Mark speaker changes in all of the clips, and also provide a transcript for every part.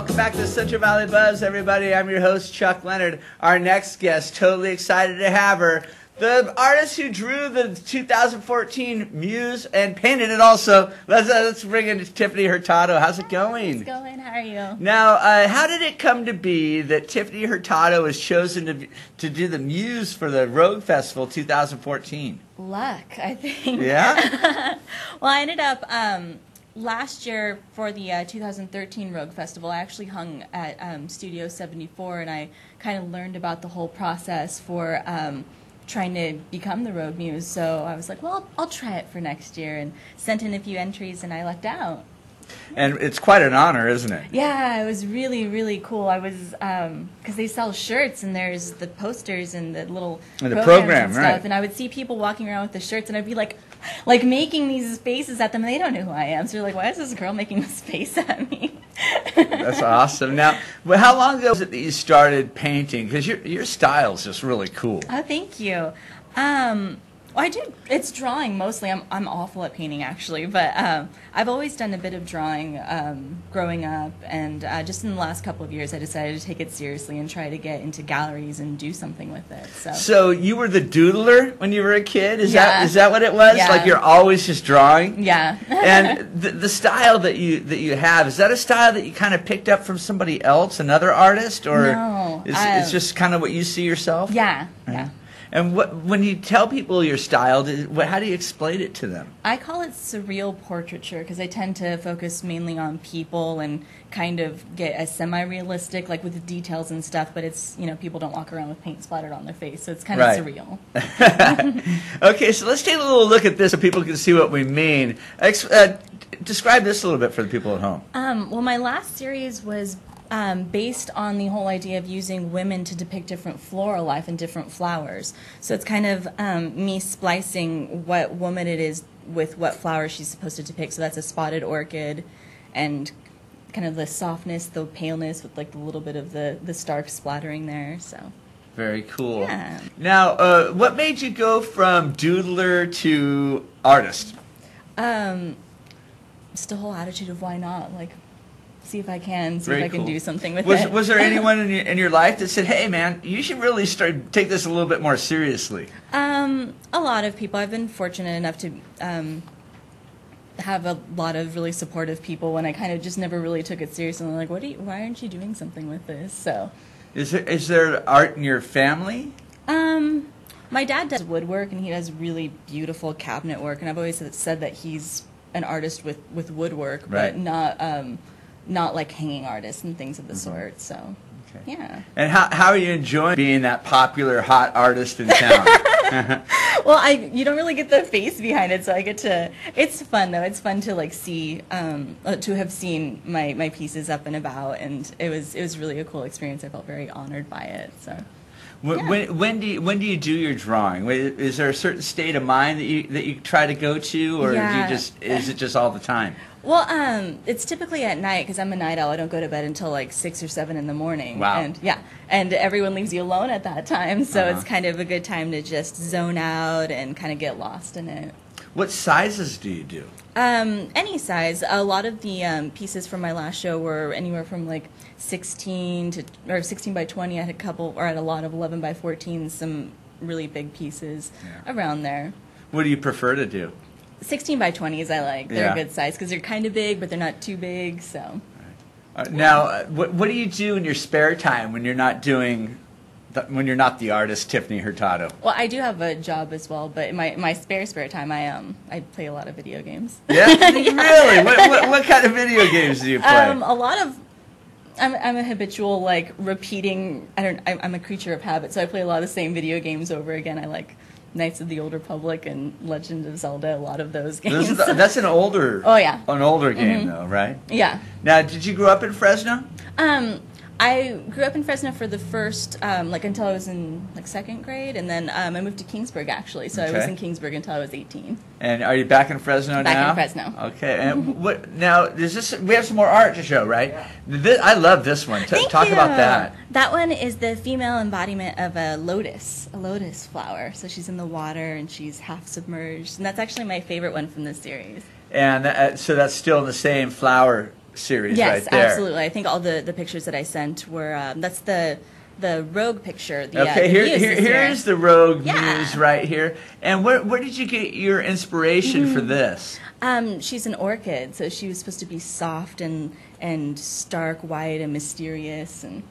Speaker 1: welcome back to Central Valley Buzz, everybody. I'm your host, Chuck Leonard. Our next guest, totally excited to have her. The artist who drew the 2014 Muse and painted it also. Let's bring in Tiffany Hurtado. How's it going?
Speaker 2: It's going. How are you?
Speaker 1: Now, how did it come to be that Tiffany Hurtado was chosen to do the Muse for the Rogue Festival 2014?
Speaker 2: Luck, I think.
Speaker 1: Yeah?
Speaker 2: Well, I ended up, last year for the 2013 Rogue Festival, I actually hung at Studio 74, and I kind of learned about the whole process for trying to become the Rogue Muse. So I was like, well, I'll try it for next year, and sent in a few entries, and I lucked out.
Speaker 1: And it's quite an honor, isn't it?
Speaker 2: Yeah, it was really, really cool. I was, because they sell shirts, and there's the posters and the little
Speaker 1: program,
Speaker 2: and stuff,
Speaker 1: right.
Speaker 2: and I would see people walking around with the shirts, and I'd be like making these faces at them, and they don't know who I am. So they're like, why is this girl making this face at me?
Speaker 1: That's awesome. Now, how long ago was it that you started painting? Because your style's just really cool.
Speaker 2: Oh, thank you. Well, I do. It's drawing mostly. I'm awful at painting, actually, but I've always done a bit of drawing growing up, and just in the last couple of years, I decided to take it seriously and try to get into galleries and do something with it.
Speaker 1: So you were the doodler when you were a kid? Is
Speaker 2: Yeah.
Speaker 1: that what it was?
Speaker 2: Yeah.
Speaker 1: Like you're always just drawing?
Speaker 2: Yeah.
Speaker 1: And the style that you have, is that a style that you kind of picked up from somebody else, another artist, or
Speaker 2: No,
Speaker 1: it's just kind of what you see yourself?
Speaker 2: Yeah. Yeah.
Speaker 1: And when you tell people your style, how do you explain it to them?
Speaker 2: I call it surreal portraiture because I tend to focus mainly on people and kind of get a semi-realistic, like with the details and stuff, but it's, people don't walk around with paint splattered on their face, so it's kind of surreal.
Speaker 1: Okay, so let's take a little look at this so people can see what we mean. Describe this a little bit for the people at home.
Speaker 2: Well, my last series was based on the whole idea of using women to depict different floral life and different flowers. So it's kind of me splicing what woman it is with what flower she's supposed to depict. So that's a spotted orchid, and kind of the softness, the paleness with like a little bit of the stark splattering there. So
Speaker 1: very cool.
Speaker 2: Yeah.
Speaker 1: Now, what made you go from doodler to artist?
Speaker 2: Just a whole attitude of why not, like, see if I can,
Speaker 1: Very
Speaker 2: if I can
Speaker 1: cool.
Speaker 2: do something with it.
Speaker 1: Was there anyone in your life that said, hey man, you should really take this a little bit more seriously?
Speaker 2: A lot of people. I've been fortunate enough to have a lot of really supportive people when I kind of just never really took it seriously. And they're like, why aren't you doing something with this? So,
Speaker 1: is there art in your family?
Speaker 2: my dad does woodwork, and he does really beautiful cabinet work, and I've always said that he's an artist with woodwork,
Speaker 1: right.
Speaker 2: but not like hanging artists and things of the sort. So, okay. Yeah.
Speaker 1: And how are you enjoying being that popular hot artist in town?
Speaker 2: Well, you don't really get the face behind it, so I get to. It's fun though. It's fun to like see, to have seen my pieces up and about, and it was really a cool experience. I felt very honored by it. So.
Speaker 1: When do you do your drawing? Is there a certain state of mind that you try to go to, or is it just all the time?
Speaker 2: Well, it's typically at night because I'm a night owl. I don't go to bed until like 6 or 7 in the morning.
Speaker 1: Wow.
Speaker 2: And everyone leaves you alone at that time, so it's kind of a good time to just zone out and kind of get lost in it.
Speaker 1: What sizes do you do?
Speaker 2: Any size. A lot of the pieces from my last show were anywhere from like 16 by 20. I had a lot of 11 by 14. Some really big pieces around there.
Speaker 1: What do you prefer to do?
Speaker 2: 16 by 20s I like. They're a good size because they're kind of big, but they're not too big. So.
Speaker 1: Now, what do you do in your spare time when you're not the artist Tiffany Hurtado?
Speaker 2: Well, I do have a job as well, but in my spare time, I play a lot of video games.
Speaker 1: Yeah, really? What kind of video games do you play?
Speaker 2: A lot of. I'm a habitual like repeating. I'm a creature of habit, so I play a lot of the same video games over again. I like Knights of the Old Republic and Legend of Zelda. A lot of those games.
Speaker 1: That's an older.
Speaker 2: Oh yeah.
Speaker 1: An older game though, right?
Speaker 2: Yeah.
Speaker 1: Now, did you grow up in Fresno?
Speaker 2: I grew up in Fresno for the first, until I was in, second grade, and then I moved to Kingsburg, actually, so I was in Kingsburg until I was 18.
Speaker 1: And are you back in Fresno now?
Speaker 2: Back in Fresno.
Speaker 1: Okay, and now, we have some more art to show, right? Yeah. I love this one. Talk about that.
Speaker 2: That one is the female embodiment of a lotus flower. So she's in the water, and she's half submerged, and that's actually my favorite one from this series.
Speaker 1: And so that's still in the same flower series
Speaker 2: Yes,
Speaker 1: right there.
Speaker 2: absolutely. I think all the pictures that I sent were that's the Rogue picture. The,
Speaker 1: Okay,
Speaker 2: the Muse this year.
Speaker 1: here's the Rogue
Speaker 2: Yeah.
Speaker 1: Muse right here. And where did you get your inspiration for this?
Speaker 2: She's an orchid, so she was supposed to be soft and stark, white, and mysterious, and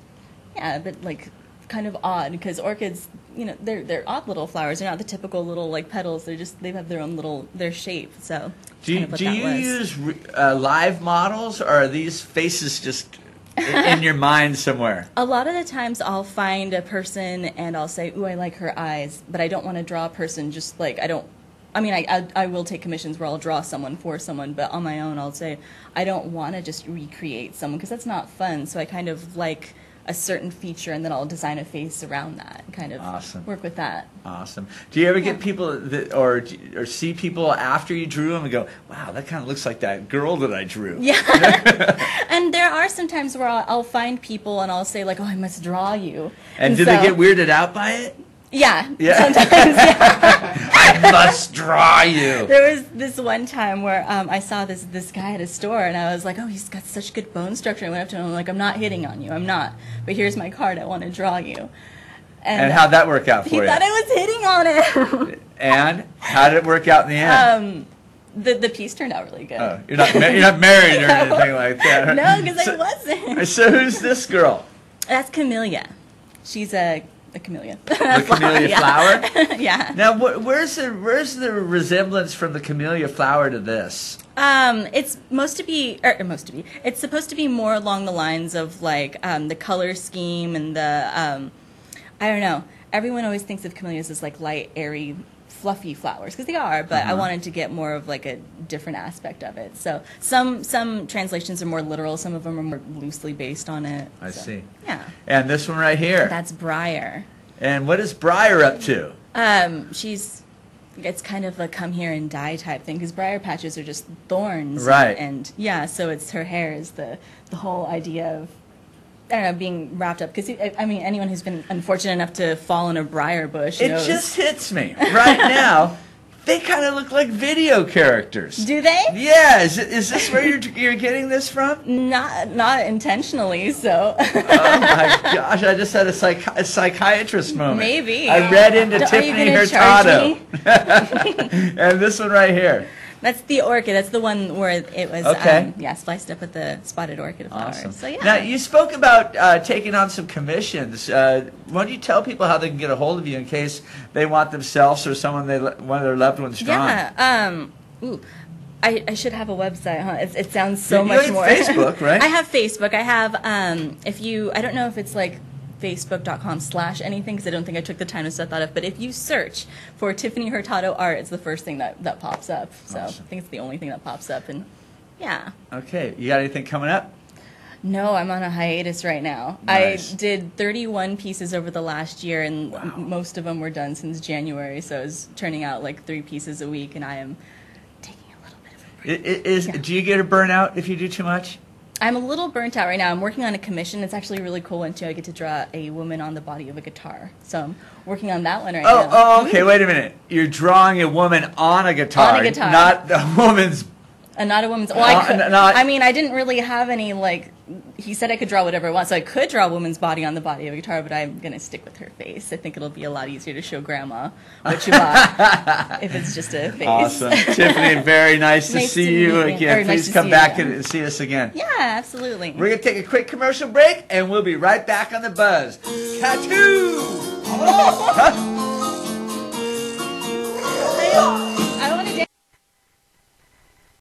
Speaker 2: yeah, but like kind of odd because orchids, you know, they're odd little flowers. They're not the typical little like petals. They have their own their shape. So
Speaker 1: Do you use live models, or are these faces just in your mind somewhere?
Speaker 2: A lot of the times I'll find a person and I'll say, ooh, I like her eyes, but I don't want to draw a person just like, I will take commissions where I'll draw someone for someone, but on my own I'll say, I don't want to just recreate someone because that's not fun. So I kind of like a certain feature and then I'll design a face around that and kind of work with that.
Speaker 1: Awesome. Do you ever get people or see people after you drew them and go, wow, that kind of looks like that girl that I drew?
Speaker 2: Yeah. And there are some times where I'll find people and I'll say like, oh, I must draw you.
Speaker 1: And do they get weirded out by it?
Speaker 2: Yeah.
Speaker 1: Yeah.
Speaker 2: Sometimes, yeah.
Speaker 1: I must draw you.
Speaker 2: There was this one time where I saw this guy at a store, and I was like, oh, he's got such good bone structure. I went up to him, I'm like, I'm not hitting on you. I'm not. But here's my card. I want to draw you.
Speaker 1: And how'd that work out for you?
Speaker 2: He thought I was hitting on him.
Speaker 1: And how did it work out in the end?
Speaker 2: The piece turned out really good.
Speaker 1: Oh, you're not married or anything like that.
Speaker 2: No, because I wasn't.
Speaker 1: So who's this girl?
Speaker 2: That's Camellia. She's a camellia.
Speaker 1: The camellia flower?
Speaker 2: Yeah.
Speaker 1: Now, where's the resemblance from the camellia flower to this?
Speaker 2: It's It's supposed to be more along the lines of like the color scheme and the I don't know. Everyone always thinks of camellias as like light, airy, fluffy flowers because they are, but I wanted to get more of like a different aspect of it. So some translations are more literal, some of them are more loosely based on it.
Speaker 1: I see.
Speaker 2: Yeah.
Speaker 1: And this one right here.
Speaker 2: That's Briar.
Speaker 1: And what is Briar up to?
Speaker 2: It's kind of a come here and die type thing because briar patches are just thorns.
Speaker 1: Right.
Speaker 2: And yeah, so it's her hair is the whole idea of, I don't know, being wrapped up. Because, I mean, anyone who's been unfortunate enough to fall in a briar bush knows.
Speaker 1: It just hits me. Right now, they kind of look like video characters.
Speaker 2: Do they?
Speaker 1: Yeah. Is this where you're getting this from?
Speaker 2: Not intentionally, so.
Speaker 1: Oh, my gosh. I just had a psychiatrist moment.
Speaker 2: Maybe.
Speaker 1: I read into
Speaker 2: Are you
Speaker 1: Tiffany
Speaker 2: gonna charge
Speaker 1: Hurtado.
Speaker 2: me?
Speaker 1: And this one right here.
Speaker 2: That's the orchid. That's the one where it was, spliced up with the spotted orchid flowers.
Speaker 1: Awesome.
Speaker 2: So, yeah.
Speaker 1: Now, you spoke about taking on some commissions. Why don't you tell people how they can get a hold of you in case they want themselves or one of their loved ones drawn?
Speaker 2: Yeah. I should have a website, huh? It sounds so much more.
Speaker 1: You have Facebook, right?
Speaker 2: I have Facebook. I have, I don't know if it's like facebook.com/anything because I don't think I took the time to set that up. But if you search for Tiffany Hurtado art, it's the first thing that pops up. So
Speaker 1: Awesome.
Speaker 2: I think it's the only thing that pops up. And yeah.
Speaker 1: Okay. You got anything coming up?
Speaker 2: No, I'm on a hiatus right now.
Speaker 1: Nice.
Speaker 2: I did 31 pieces over the last year, and most of them were done since January. So I was turning out like 3 pieces a week, and I am taking a little bit of a break.
Speaker 1: Do you get a burnout if you do too much?
Speaker 2: I'm a little burnt out right now. I'm working on a commission. It's actually a really cool one, too. I get to draw a woman on the body of a guitar. So I'm working on that one right now.
Speaker 1: Oh, okay. Wait a minute. You're drawing a woman on a guitar.
Speaker 2: On a guitar.
Speaker 1: Not a woman's...
Speaker 2: Not a woman's... Well, I mean, I didn't really have any, like... He said I could draw whatever I want, so I could draw a woman's body on the body of a guitar, but I'm going to stick with her face. I think it'll be a lot easier to show Grandma what you bought if it's just a face.
Speaker 1: Awesome. Tiffany, very nice to see you again. Please come back and see us again.
Speaker 2: Yeah, absolutely.
Speaker 1: We're going to take a quick commercial break, and we'll be right back on The Buzz. Tattoo!